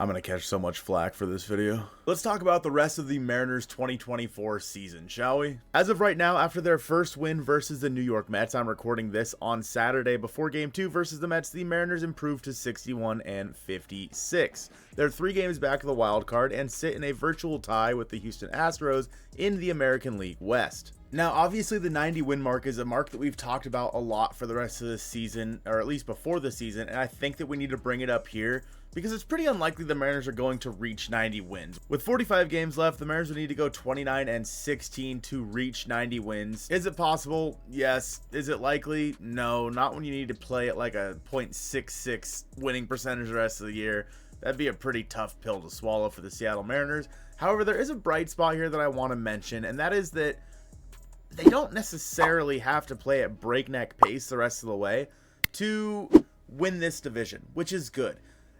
I'm gonna catch so much flack for this video. Let's talk about the rest of the Mariners 2024 season, shall we? As of right now, after their first win versus the New York Mets, I'm recording this on Saturday before Game 2 versus the Mets, the Mariners improved to 61-56. They're 3 games back of the wild card and sit in a virtual tie with the Houston Astros in the American League West. Now, obviously, the 90 win mark is a mark that we've talked about a lot for the rest of this season, or at least before the season, and I think that we need to bring it up here because it's pretty unlikely the Mariners are going to reach 90 wins. With 45 games left, the Mariners would need to go 29-16 to reach 90 wins. Is it possible? Yes. Is it likely? No, not when you need to play at like a .66 winning percentage the rest of the year. That'd be a pretty tough pill to swallow for the Seattle Mariners. However, there is a bright spot here that I want to mention, and that is that they don't necessarily have to play at breakneck pace the rest of the way to win this division, which is good.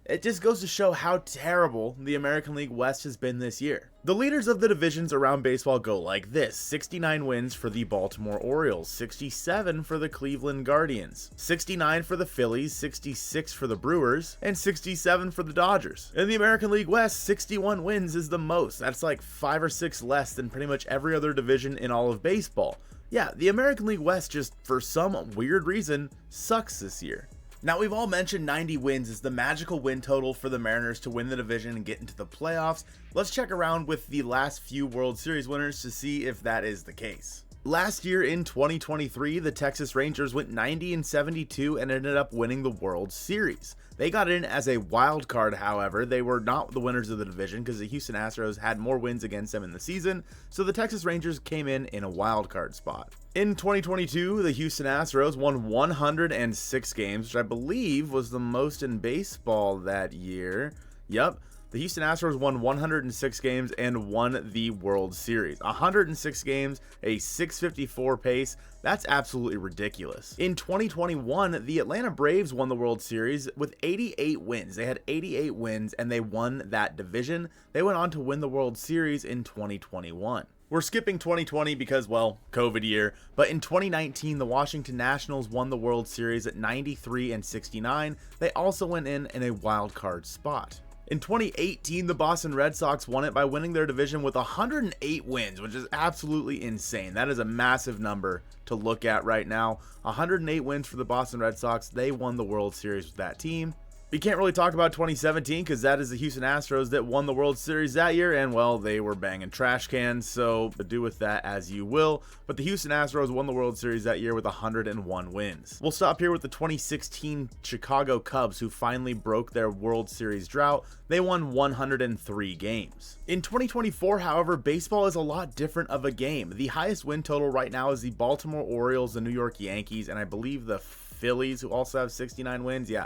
It just goes to show how terrible the American League West has been this year. The leaders of the divisions around baseball go like this: 69 wins for the Baltimore Orioles, 67 for the Cleveland Guardians, 69 for the Phillies, 66 for the Brewers, and 67 for the Dodgers. In the American League West, 61 wins is the most. That's like 5 or 6 less than pretty much every other division in all of baseball. Yeah, the American League West just, for some weird reason, sucks this year. Now, we've all mentioned 90 wins is the magical win total for the Mariners to win the division and get into the playoffs. Let's check around with the last few World Series winners to see if that is the case. Last year in 2023, the Texas Rangers went 90-72 and ended up winning the World Series. They got in as a wild card, however. They were not the winners of the division because the Houston Astros had more wins against them in the season, so the Texas Rangers came in a wild card spot. In 2022, the Houston Astros won 106 games, which I believe was the most in baseball that year. Yep. The Houston Astros won 106 games and won the World Series. 106 games, a 654 pace. That's absolutely ridiculous. In 2021, the Atlanta Braves won the World Series with 88 wins. They had 88 wins and they won that division. They went on to win the World Series in 2021. We're skipping 2020 because, well, COVID year, but in 2019, the Washington Nationals won the World Series at 93-69. They also went in a wild card spot. In 2018, the Boston Red Sox won it by winning their division with 108 wins, which is absolutely insane. That is a massive number to look at right now. 108 wins for the Boston Red Sox. They won the World Series with that team. We can't really talk about 2017 because that is the Houston Astros that won the World Series that year, and well, they were banging trash cans, so do with that as you will. But the Houston Astros won the World Series that year with 101 wins. We'll stop here with the 2016 Chicago Cubs, who finally broke their World Series drought. They won 103 games. In 2024, however, baseball is a lot different of a game. The highest win total right now is the Baltimore Orioles, the New York Yankees, and I believe the Phillies, who also have 69 wins. Yeah.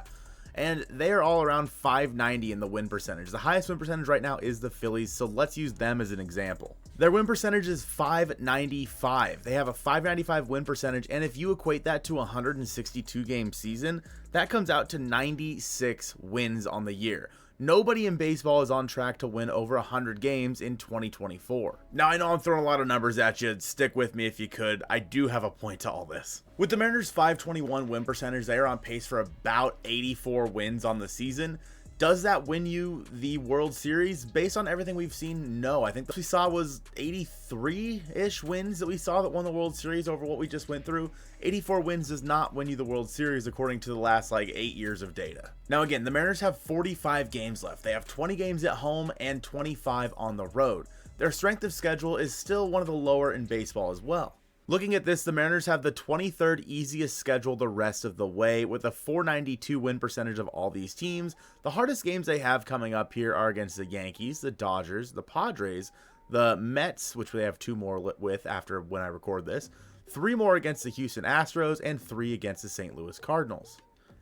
And they are all around 590 in the win percentage. The highest win percentage right now is the Phillies, so let's use them as an example. Their win percentage is 595. They have a 595 win percentage, and if you equate that to a 162 game season, that comes out to 96 wins on the year. Nobody in baseball is on track to win over 100 games in 2024. Now, I know I'm throwing a lot of numbers at you. Stick with me if you could. I do have a point to all this. With the Mariners' 521 win percentage, they are on pace for about 84 wins on the season. Does that win you the World Series? Based on everything we've seen, no. I think what we saw was 83-ish wins that we saw that won the World Series over what we just went through. 84 wins does not win you the World Series according to the last 8 years of data. Now again, the Mariners have 45 games left. They have 20 games at home and 25 on the road. Their strength of schedule is still one of the lower in baseball as well. Looking at this, the Mariners have the 23rd easiest schedule the rest of the way with a 492 win percentage of all these teams. The hardest games they have coming up here are against the Yankees, the Dodgers, the Padres, the Mets, which they have 2 more with after when I record this, 3 more against the Houston Astros, and 3 against the St. Louis Cardinals.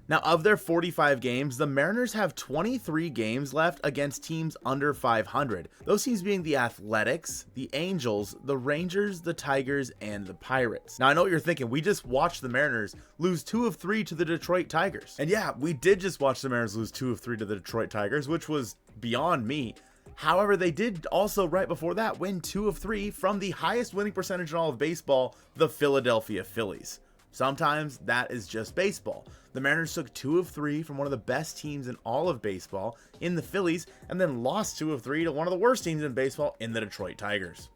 Now, of their 45 games, the Mariners have 23 games left against teams under 500. Those teams being the Athletics, the Angels, the Rangers, the Tigers, and the Pirates. Now, I know what you're thinking. We just watched the Mariners lose 2 of 3 to the Detroit Tigers. And yeah, we did just watch the Mariners lose 2 of 3 to the Detroit Tigers, which was beyond me. However, they did also, right before that, win 2 of 3 from the highest winning percentage in all of baseball, the Philadelphia Phillies. Sometimes that is just baseball. The Mariners took 2 of 3 from one of the best teams in all of baseball in the Phillies, and then lost 2 of 3 to one of the worst teams in baseball in the Detroit Tigers.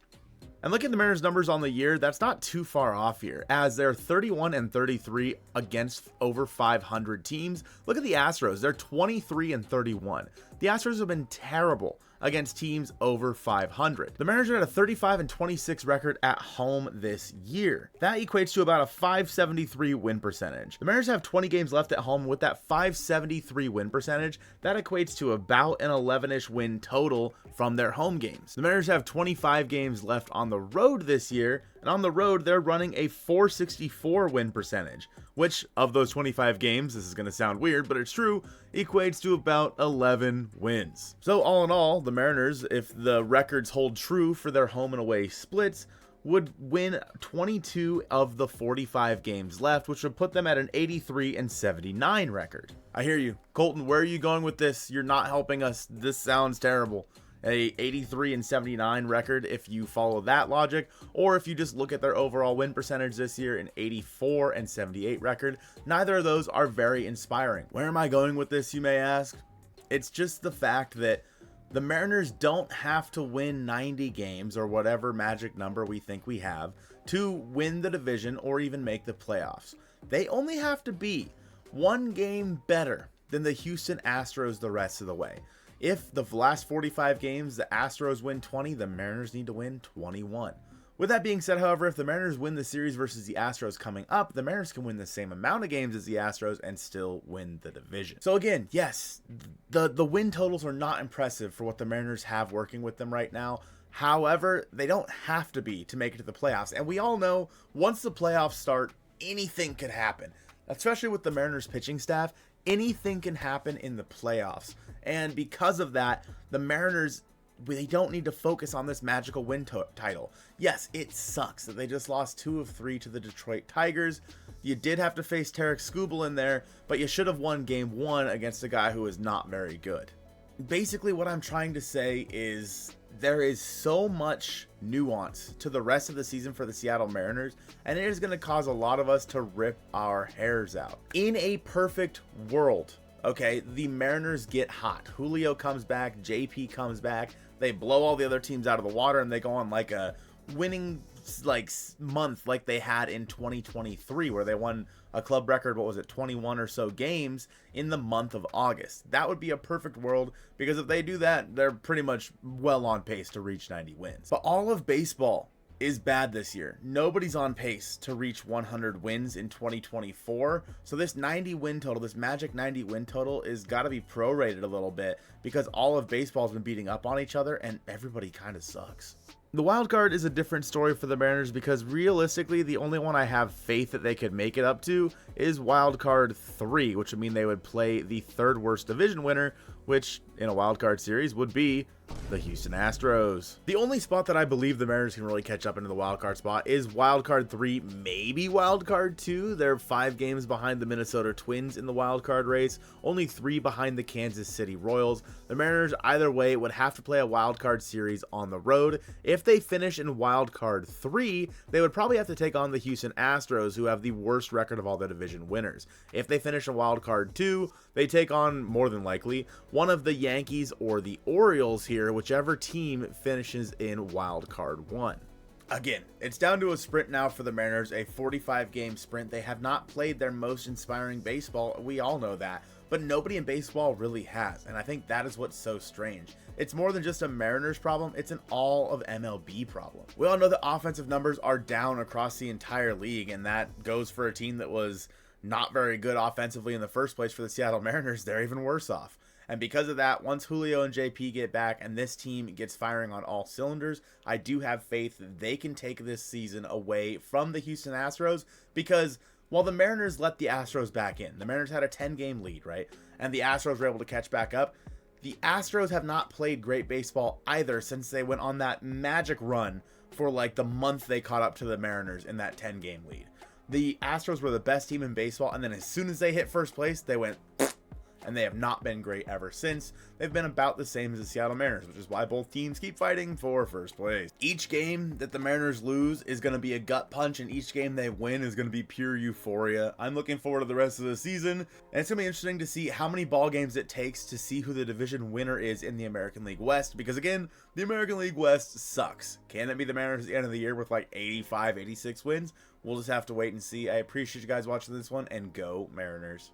And looking at the Mariners numbers on the year, that's not too far off here, as they're 31 and 33 against over 500 teams. Look at the Astros, they're 23 and 31. The Astros have been terrible against teams over 500. The Mariners are at a 35 and 26 record at home this year. That equates to about a 573 win percentage. The Mariners have 20 games left at home. With that 573 win percentage, that equates to about an 11-ish win total from their home games. The Mariners have 25 games left on the road this year, and on the road they're running a 464 win percentage, which of those 25 games, this is going to sound weird, but it's true, equates to about 11 wins. So all in all, the Mariners, if the records hold true for their home and away splits, would win 22 of the 45 games left, which would put them at an 83 and 79 record. I hear you. Colton, where are you going with this? You're not helping us. This sounds terrible. A 83 and 79 record if you follow that logic, or if you just look at their overall win percentage this year, an 84 and 78 record. Neither of those are very inspiring. Where am I going with this, you may ask? It's just the fact that the Mariners don't have to win 90 games or whatever magic number we think we have to win the division or even make the playoffs. They only have to be one game better than the Houston Astros the rest of the way. If the last 45 games the Astros win 20, the Mariners need to win 21. With that being said, however, if the Mariners win the series versus the Astros coming up, the Mariners can win the same amount of games as the Astros and still win the division. So again, yes, the win totals are not impressive for what the Mariners have working with them right now. However, they don't have to be to make it to the playoffs. And we all know once the playoffs start, anything could happen, especially with the Mariners pitching staff. Anything can happen in the playoffs. And because of that, the Mariners, they don't need to focus on this magical win title. Yes, it sucks that they just lost 2 of 3 to the Detroit Tigers. You did have to face Tarek Skubal in there, but you should have won game 1 against a guy who is not very good. Basically, what I'm trying to say is there is so much nuance to the rest of the season for the Seattle Mariners, and it is going to cause a lot of us to rip our hairs out. In a perfect world, okay, the Mariners get hot. Julio comes back, JP comes back, they blow all the other teams out of the water, and they go on like a winning month like they had in 2023, where they won a club record, what was it, 21 or so games in the month of August. That would be a perfect world, because if they do that, they're pretty much well on pace to reach 90 wins. But all of baseball is bad this year. Nobody's on pace to reach 100 wins in 2024. So this 90 win total, this magic 90 win total, is got to be prorated a little bit, because all of baseball's been beating up on each other and everybody kind of sucks. The wild card is a different story for the Mariners, because realistically the only one I have faith that they could make it up to is wild card 3, which would mean they would play the 3rd worst division winner, which in a wild card series would be the Houston Astros. The only spot that I believe the Mariners can really catch up into the wild card spot is wild card 3, maybe wild card 2. They're 5 games behind the Minnesota Twins in the wild card race, only 3 behind the Kansas City Royals. The Mariners either way would have to play a wild card series on the road. If they finish in wild card 3, they would probably have to take on the Houston Astros, who have the worst record of all the division winners. If they finish in wild card 2, they take on, more than likely, one of the Yankees or the Orioles here, whichever team finishes in wild card 1. Again, it's down to a sprint now for the Mariners, a 45-game sprint. They have not played their most inspiring baseball. We all know that, but nobody in baseball really has, and I think that is what's so strange. It's more than just a Mariners problem, it's an all of MLB problem. We all know that offensive numbers are down across the entire league, and that goes for a team that was not very good offensively in the first place. For the Seattle Mariners, they're even worse off. And because of that, once Julio and JP get back and this team gets firing on all cylinders, I do have faith that they can take this season away from the Houston Astros, because while the Mariners let the Astros back in, the Mariners had a 10-game lead, right? And the Astros were able to catch back up. The Astros have not played great baseball either since they went on that magic run for like the month they caught up to the Mariners in that 10-game lead. The Astros were the best team in baseball, and then as soon as they hit first place, they went and they have not been great ever since. They've been about the same as the Seattle Mariners, which is why both teams keep fighting for first place. Each game that the Mariners lose is going to be a gut punch, and each game they win is going to be pure euphoria. I'm looking forward to the rest of the season, and it's going to be interesting to see how many ball games it takes to see who the division winner is in the American League West, because again, the American League West sucks. Can it be the Mariners at the end of the year with like 85, 86 wins? We'll just have to wait and see. I appreciate you guys watching this one, and go Mariners.